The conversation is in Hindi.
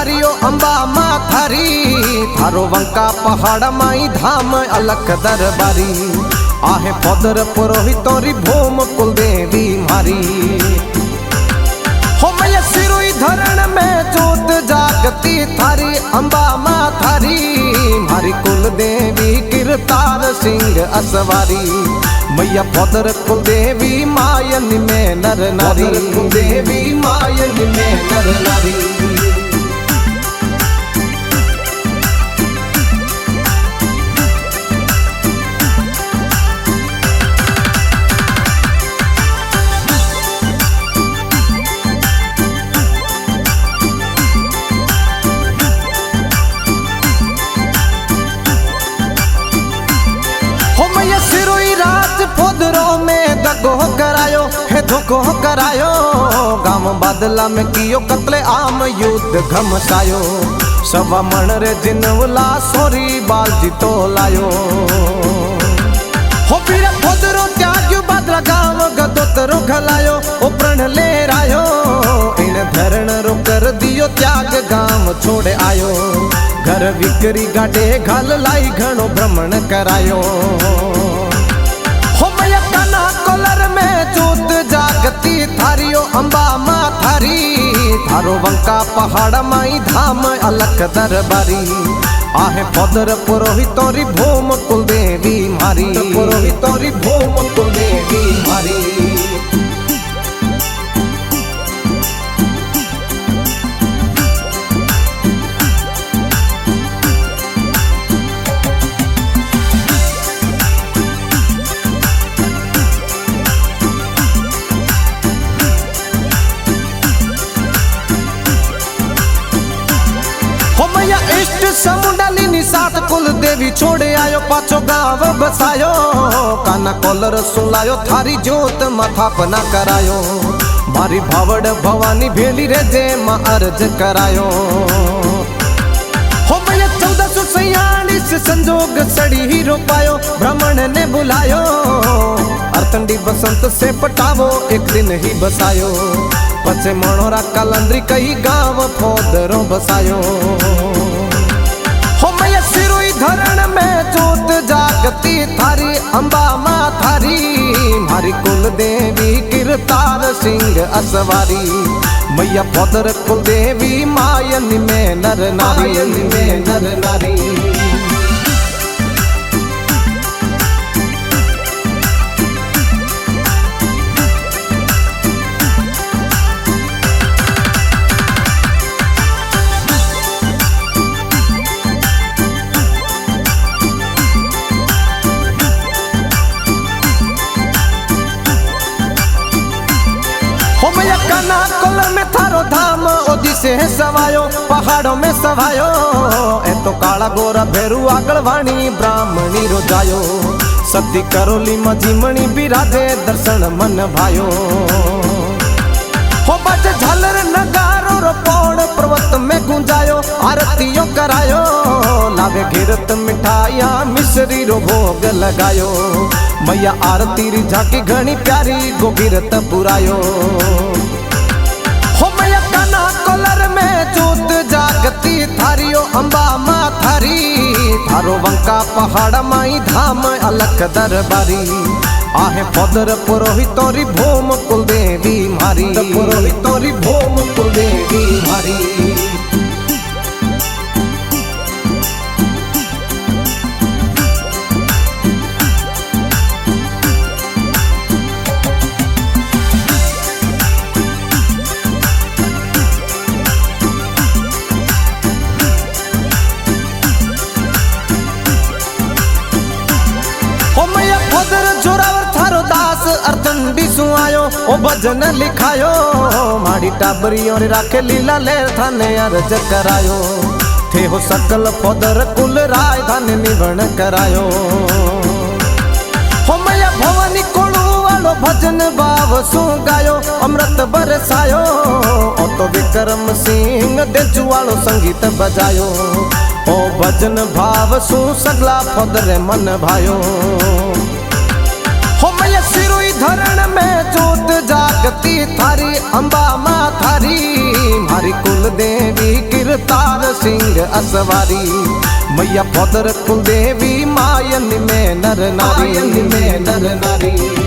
थारियो अंबा मां थारी, थारो वंका पहाड़ माई धाम अलख दरबारी। आहे पदर पुरोहितोरी भूम कुल देवी मारी। हो मैं सिरोई धरण में जोत जागती थारी अंबा मां थारी, मारी कुल देवी किरतार सिंह असवारी। मैया पदर कुल देवी मायन में नर नारी, कुल देवी मायन में नर नारी। फोदरों में दगो करायो है धोखो करायो, गांव बादला में कियो कत्ले आम युद्ध घमसायो। सवा मन रे जिनवला सोरी बाल जीतो लायो। हो फिर फोदरो त्याग्यो बादला गांव गदोतरो घलायो, ओ प्रण ले रायो। इन धरण रो कर दियो त्याग गांव छोड़े आयो। घर विकरी गाडे घाल लाई घणो भ्रमण करायो। कोलर में जोत जागती थारियो अंबा मां थारी, थारो वंका पहाड़ माई धाम अलख दरबारी। आहे पदर पुरोहितोरी भूम कुल देवी मारी, पुरोहितोरी भूम कुल देवी मारी। इष्ट समुंडाली निसात कुल देवी छोड़े आयो, पाछो गांव बसायो। काना कोलर सुलायो थारी जोत माथा पना करायो। मारी भावड़ भवानी भेली रे जे मां अर्ज करायो। हो भैया 1446 संजोग सड़ी ही रोपायो, भ्रमण ने बुलायो। अर्थंडी बसंत से पटावो एक दिन ही बसायो। पचे मनोरा कलंद्री कई गांव फोदरो बसायो। हो मैं सिरोई धरण में जोत जागती थारी अंबा मां थारी, मारी कुल देवी किरतार सिंह असवारी। मैया पदर कुल देवी मायन में नर नारी, में नर नारी। काना कोलर में थारो धाम ओदी से सवायो, पहाड़ों में सवायो। ए तो काला गोरा भेरू आगल वाणी ब्राह्मणी रोजायो। सती करोली मजीमणी बिराजे दर्शन मन भायो। हो बाजे झालर नगारो रो पौड़ पर्वत में गुंजायो। आरतियों करायो लावे घिरत मिठाइया मिश्री रो भोग लगायो। मैया आरती री झाकी घनी प्यारी गोगिरत पुरायो। हो मैया काना कोलर में जोत जागती थारियो अंबा मां थारी, थारो वंका पहाड़ माई धाम अलख दरबारी। आहे पदर पुरोहितोरी भूम कुल देवी मारी, पुरोहितोरी भूम कुल देवी मारी। अर्थंडी सुआयो ओ भजन लिखायो। माड़ी टाबरी और राखे लीला लेर थाने अर्ज करायो। थे हो सकल पदर कुल राय थाने निवण करायो। हो मैया भवानी कोणु वालो भजन भाव सु गायो। अमृत बरसायो ओ तो विक्रम सिंह देजू वालो संगीत बजायो। ओ भजन भाव सु सगला पदर मन भायो। हो मैया सिरोई धरण में जोत जागती आरती थारी अंबा मां थारी, मारी कुल देवी किरतार सिंह असवारी। मैया पौधर कुल देवी मायन में नर नारी, में नर नारी।